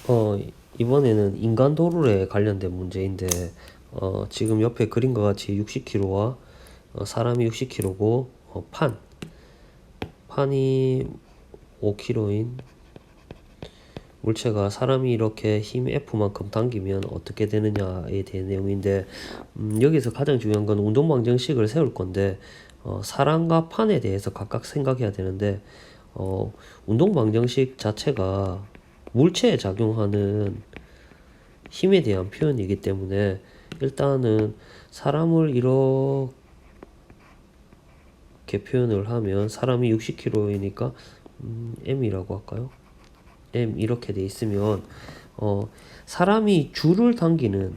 어, 이번에는 인간 도루에 관련된 문제인데, 지금 옆에 그림과 같이 60kg와 사람이 60kg고, 판이 5kg인 물체가 사람이 이렇게 힘 F만큼 당기면 어떻게 되느냐에 대한 내용인데, 여기서 가장 중요한 건 운동 방정식을 세울 건데, 사람과 판에 대해서 각각 생각해야 되는데, 운동 방정식 자체가 물체에 작용하는 힘에 대한 표현이기 때문에 일단은 사람을 이렇게 표현을 하면 사람이 60kg이니까 M이라고 할까요? M 이렇게 돼 있으면 사람이 줄을 당기는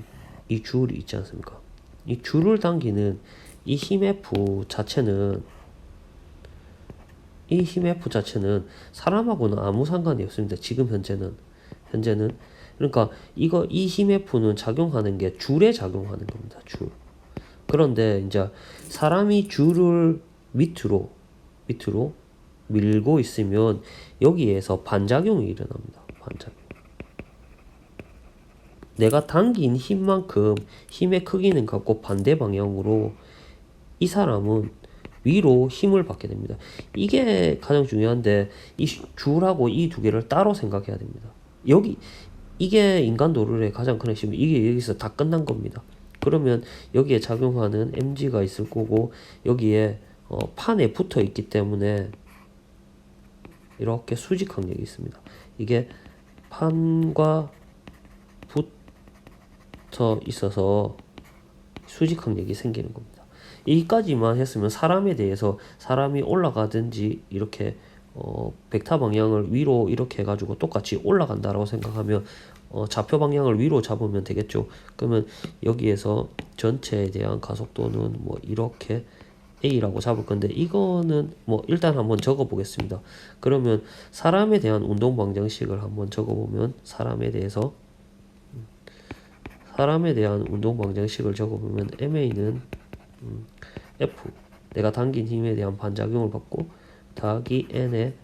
이 줄이 있지 않습니까? 이 줄을 당기는 이 힘 F 자체는 사람하고는 아무 상관이 없습니다. 지금 현재는 그러니까 이 힘 F는 작용하는 게 줄에 작용하는 겁니다. 줄. 그런데 이제 사람이 줄을 밑으로 밀고 있으면 여기에서 반작용이 일어납니다. 반작용. 내가 당긴 힘만큼 힘의 크기는 같고 반대 방향으로 이 사람은 위로 힘을 받게 됩니다. 이게 가장 중요한데 이 줄하고 이 두 개를 따로 생각해야 됩니다. 이게 인간 도르의 가장 큰 핵심이 이게 여기서 다 끝난 겁니다. 그러면 여기에 작용하는 mg가 있을 거고 여기에 판에 붙어 있기 때문에 이렇게 수직 항력이 있습니다. 이게 판과 붙어 있어서 수직 항력이 생기는 겁니다. 여기까지만 했으면 사람에 대해서 사람이 올라가든지 이렇게 벡터 방향을 위로 이렇게 해가지고 똑같이 올라간다라고 생각하면 좌표 방향을 위로 잡으면 되겠죠. 그러면 여기에서 전체에 대한 가속도는 뭐 이렇게 A라고 잡을 건데 이거는 뭐 일단 한번 적어 보겠습니다. 그러면 사람에 대한 운동 방정식을 한번 적어 보면 사람에 대한 운동 방정식을 적어 보면 MA는 F 내가 당긴 힘에 대한 반작용을 받고 더하기 N의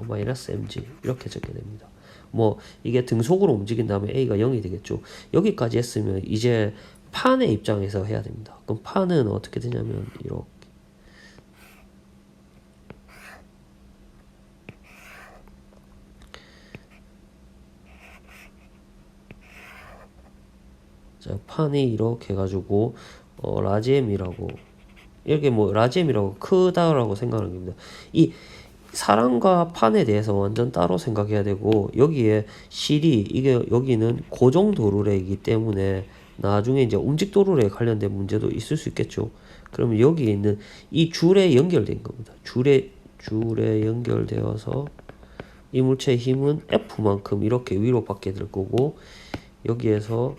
마이너스 mg 이렇게 적게 됩니다. 뭐 이게 등속으로 움직인 다음에 A가 0이 되겠죠. 여기까지 했으면 이제 판의 입장에서 해야 됩니다. 그럼 판은 어떻게 되냐면 이렇게 자, 판이 이렇게 해가지고 라지 M이라고 이렇게 뭐 라지 M이라고 크다라고 생각하는 겁니다. 이 사람과 판에 대해서 완전 따로 생각해야 되고 여기에 실이 이게 여기는 고정 도르래이기 때문에 나중에 이제 움직 도르래에 관련된 문제도 있을 수 있겠죠. 그러면 여기에 있는 이 줄에 연결된 겁니다. 줄에 연결되어서 이 물체의 힘은 F만큼 이렇게 위로 받게 될 거고 여기에서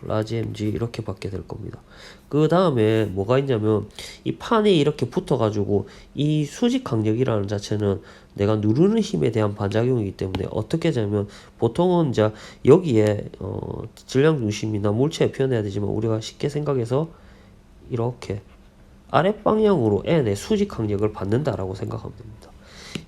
라지 mg 이렇게 받게 될 겁니다. 그 다음에 뭐가 있냐면 이 판이 이렇게 붙어가지고 이 수직 강력이라는 자체는 내가 누르는 힘에 대한 반작용이기 때문에 어떻게 하냐면 보통은 이제 여기에 질량 중심이나 물체에 표현해야 되지만 우리가 쉽게 생각해서 이렇게 아랫방향으로 n의 수직 강력을 받는다라고 생각하면 됩니다.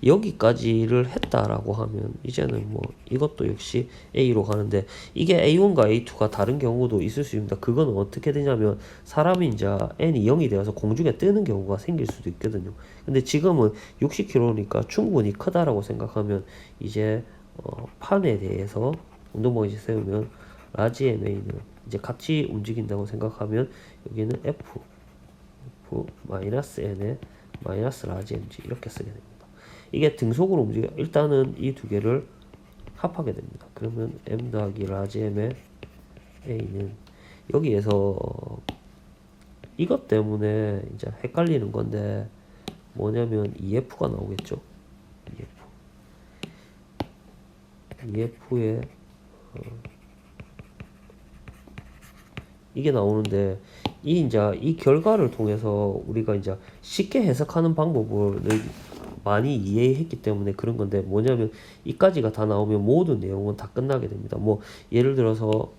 여기까지를 했다라고 하면 이제는 뭐 이것도 역시 A로 가는데 이게 A1과 A2가 다른 경우도 있을 수 있습니다. 그건 어떻게 되냐면 사람이 이제 N이 0이 되어서 공중에 뜨는 경우가 생길 수도 있거든요. 근데 지금은 60kg니까 충분히 크다라고 생각하면 이제 판에 대해서 운동방식 세우면 라지 MA는 이제 같이 움직인다고 생각하면 여기는 F 마이너스 N에 마이너스 라지 MG 이렇게 쓰게 됩니다. 이게 등속으로 움직여 일단은 이 두 개를 합하게 됩니다. 그러면 M 더하기 라지 M의 A는 여기에서 이것 때문에 이제 헷갈리는 건데 뭐냐면 EF가 나오겠죠. EF에 이게 나오는데 이 결과를 통해서 우리가 이제 쉽게 해석하는 방법을 많이 이해했기 때문에 그런 건데 뭐냐면 이까지가 다 나오면 모든 내용은 다 끝나게 됩니다. 뭐 예를 들어서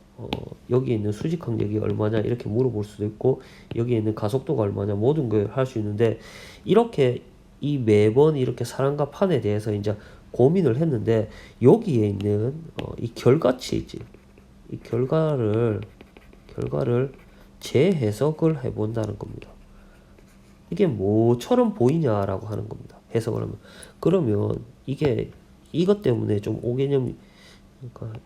여기 있는 수직 간격이 얼마냐 이렇게 물어볼 수도 있고 여기 있는 가속도가 얼마냐 모든 걸 할 수 있는데 이렇게 이 매번 이렇게 사람과 판에 대해서 이제 고민을 했는데 여기에 있는 이 결과치이지. 이 결과를 재해석을 해본다는 겁니다. 이게 뭐처럼 보이냐라고 하는 겁니다. 해석을 하면. 그러면 이게 이것 때문에 좀 오개념이 그러니까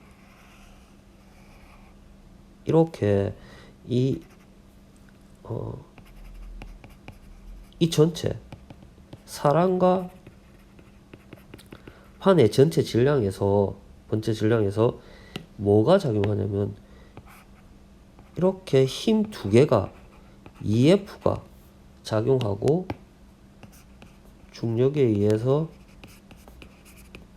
이렇게 이 이 전체 사람과 판의 전체 질량에서 뭐가 작용하냐면 이렇게 힘 두 개가 EF가 작용하고 중력에 의해서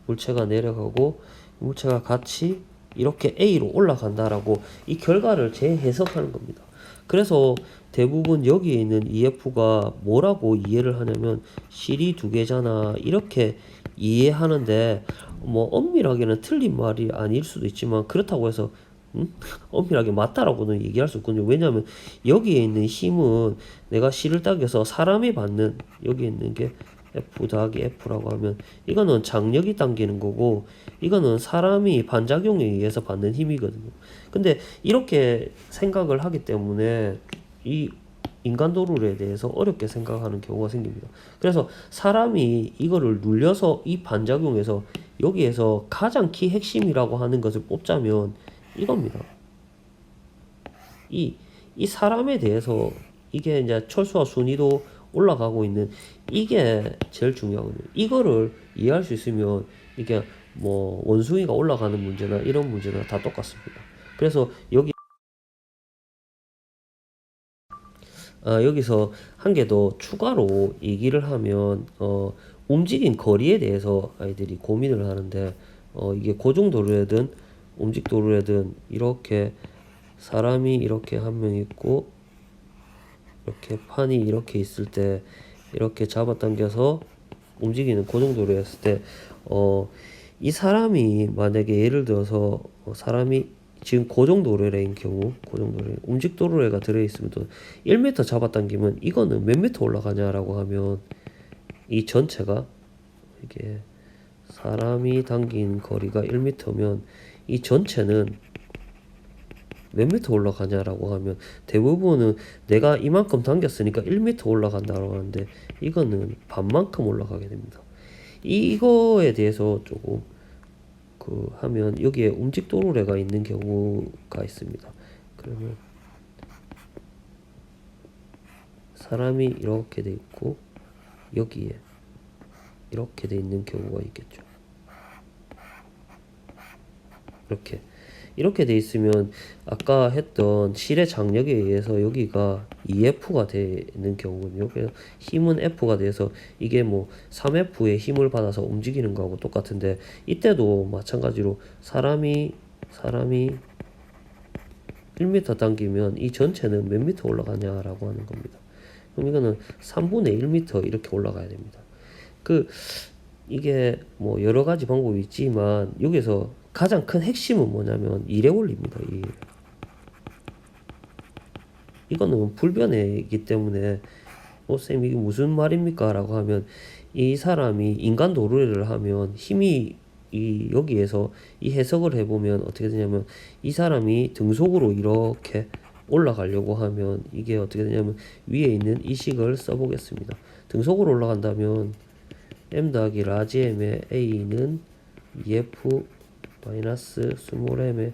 물체가 내려가고 물체가 같이 이렇게 A로 올라간다라고 이 결과를 재해석하는 겁니다. 그래서 대부분 여기에 있는 EF가 뭐라고 이해를 하냐면 실이 두 개잖아 이렇게 이해하는데 뭐 엄밀하게는 틀린 말이 아닐 수도 있지만 그렇다고 해서 엄밀하게 맞다라고는 얘기할 수 없거든요. 왜냐하면 여기에 있는 힘은 내가 실을 딱해서 사람이 받는 여기 있는 게 F 더하기 F라고 하면 이거는 장력이 당기는 거고 이거는 사람이 반작용에 의해서 받는 힘이거든요. 근데 이렇게 생각을 하기 때문에 이 인간도룰에 대해서 어렵게 생각하는 경우가 생깁니다. 그래서 사람이 이거를 눌려서 이 반작용에서 여기에서 가장 키 핵심이라고 하는 것을 뽑자면 이겁니다. 이 사람에 대해서 이게 이제 철수와 순위도 올라가고 있는 이게 제일 중요하거든요. 이거를 이해할 수 있으면 이게 뭐 원숭이가 올라가는 문제나 이런 문제나 다 똑같습니다. 그래서 여기서 한 개 더 추가로 얘기를 하면 움직인 거리에 대해서 아이들이 고민을 하는데 이게 고정도로에든 움직도로에든 이렇게 사람이 이렇게 한 명 있고 이렇게 판이 이렇게 있을 때 이렇게 잡아당겨서 움직이는 고정도로였을 때 이 사람이 만약에 예를 들어서 사람이 지금 고정도로인 경우 고정도로 움직도로가 들어있으면 또 1m 잡아당기면 이거는 몇 미터 올라가냐라고 하면 이 전체가 이게 사람이 당긴 거리가 1m면 이 전체는 몇 미터 올라가냐라고 하면 대부분은 내가 이만큼 당겼으니까 1m 올라간다고 하는데 이거는 반만큼 올라가게 됩니다. 이거에 대해서 조금 하면 여기에 움직도로래가 있는 경우가 있습니다. 그러면 사람이 이렇게 돼 있고 여기에 이렇게 돼 있는 경우가 있겠죠. 이렇게 돼 있으면 아까 했던 실의 장력에 의해서 여기가 EF가 되는 경우거든요. 그래서 힘은 F가 돼서 이게 뭐 3F의 힘을 받아서 움직이는 거하고 똑같은데 이때도 마찬가지로 사람이 1m 당기면 이 전체는 몇 미터 올라가냐라고 하는 겁니다. 그럼 이거는 3분의 1m 이렇게 올라가야 됩니다. 이게 뭐 여러 가지 방법이 있지만 여기서 가장 큰 핵심은 뭐냐면 일의 원리입니다. 이거는 불변이기 때문에 쌤 이게 무슨 말입니까? 라고 하면 이 사람이 인간 도루래를 하면 힘이 여기에서 이 해석을 해보면 어떻게 되냐면 이 사람이 등속으로 이렇게 올라가려고 하면 이게 어떻게 되냐면 위에 있는 이 식을 써보겠습니다. 등속으로 올라간다면 m 더하기 라지 m의 a는 EF 마이너스 스몰 m의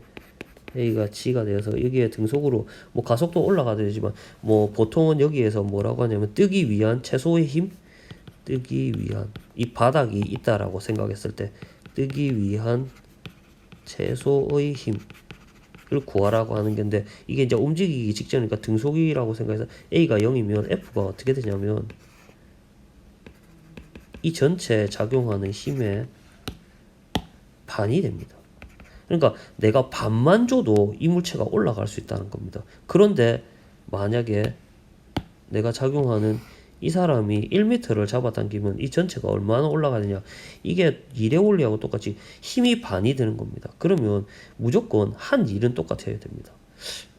a가 g가 돼서 여기에 등속으로 뭐 가속도 올라가야 되지만 뭐 보통은 여기에서 뭐라고 하냐면 뜨기 위한 최소의 힘, 뜨기 위한 이 바닥이 있다라고 생각했을 때 뜨기 위한 최소의 힘을 구하라고 하는 건데 이게 이제 움직이기 직전이니까 등속이라고 생각해서 a가 0이면 f가 어떻게 되냐면 이 전체 작용하는 힘의 반이 됩니다. 그러니까 내가 반만 줘도 이 물체가 올라갈 수 있다는 겁니다. 그런데 만약에 내가 작용하는 이 사람이 1m를 잡아당기면 이 전체가 얼마나 올라가느냐 이게 일의 원리하고 똑같이 힘이 반이 되는 겁니다. 그러면 무조건 한 일은 똑같아야 됩니다.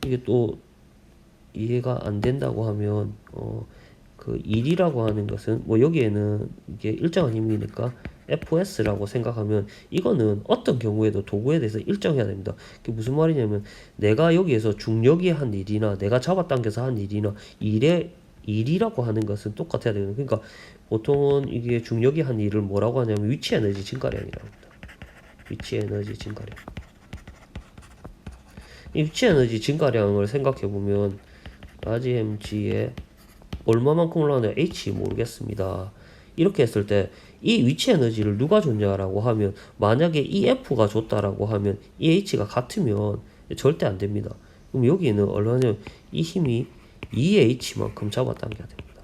이게 또 이해가 안 된다고 하면 그 1이라고 하는 것은 뭐 여기에는 이게 일정한 힘이니까 FS라고 생각하면 이거는 어떤 경우에도 도구에 대해서 일정해야 됩니다. 그게 무슨 말이냐면 내가 여기에서 중력이 한 일이나 내가 잡아당겨서 한 일이나 일이라고 하는 것은 똑같아야 되는. 그러니까 보통은 이게 중력이 한 일을 뭐라고 하냐면 위치 에너지 증가량이라고 합니다. 위치 에너지 증가량. 이 위치 에너지 증가량을 생각해 보면 라지 mg에 얼마만큼 올라가는데 h 모르겠습니다. 이렇게 했을 때 이 위치 에너지를 누가 줬냐라고 하면 만약에 이 f가 줬다라고 하면 이 h가 같으면 절대 안 됩니다. 그럼 여기는 얼마냐면 이 힘이 2h만큼 잡아당겨야 됩니다.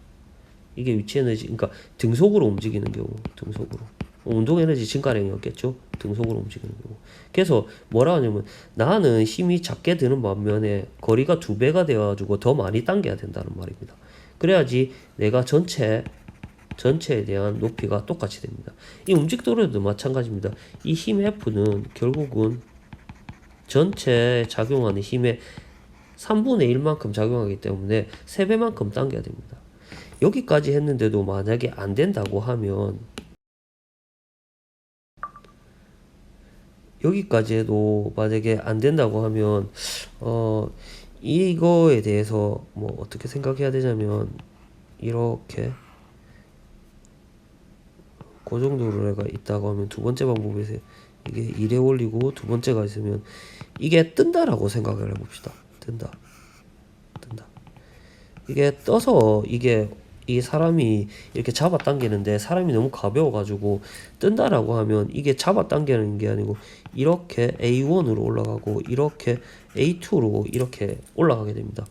이게 위치 에너지, 그러니까 등속으로 움직이는 경우, 등속으로. 운동 에너지 증가량이었겠죠? 등속으로 움직이는 경우. 그래서 뭐라 하냐면 나는 힘이 작게 드는 반면에 거리가 2배가 되어가지고 더 많이 당겨야 된다는 말입니다. 그래야지 내가 전체에 대한 높이가 똑같이 됩니다. 이 움직도로도 마찬가지입니다. 이 힘 F는 결국은 전체에 작용하는 힘의 3분의 1만큼 작용하기 때문에 3배만큼 당겨야 됩니다. 여기까지 했는데도 만약에 안 된다고 하면 여기까지 해도 만약에 안 된다고 하면 이거에 대해서 뭐 어떻게 생각해야 되냐면 이렇게 그 정도로가 있다고 하면 두 번째 방법에서 이게 1에 올리고 두 번째가 있으면 이게 뜬다라고 생각을 해봅시다. 뜬다. 이게 떠서 이게 이 사람이 이렇게 잡아당기는데 사람이 너무 가벼워가지고 뜬다라고 하면 이게 잡아당기는 게 아니고 이렇게 A1으로 올라가고 이렇게 A2로 이렇게 올라가게 됩니다.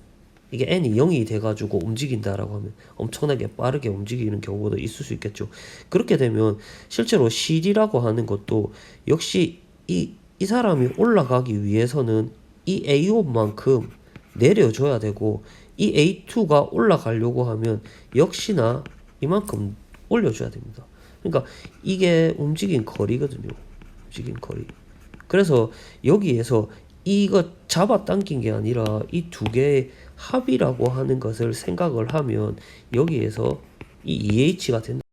이게 n이 0이 돼가지고 움직인다라고 하면 엄청나게 빠르게 움직이는 경우도 있을 수 있겠죠. 그렇게 되면 실제로 실이라고 하는 것도 역시 이 사람이 올라가기 위해서는 이 A1만큼 내려줘야 되고 이 A2가 올라가려고 하면 역시나 이만큼 올려줘야 됩니다. 그러니까 이게 움직인 거리거든요. 움직인 거리. 그래서 여기에서 이거 잡아당긴 게 아니라 이 두 개의 합이라고 하는 것을 생각을 하면 여기에서 이 EH가 된다.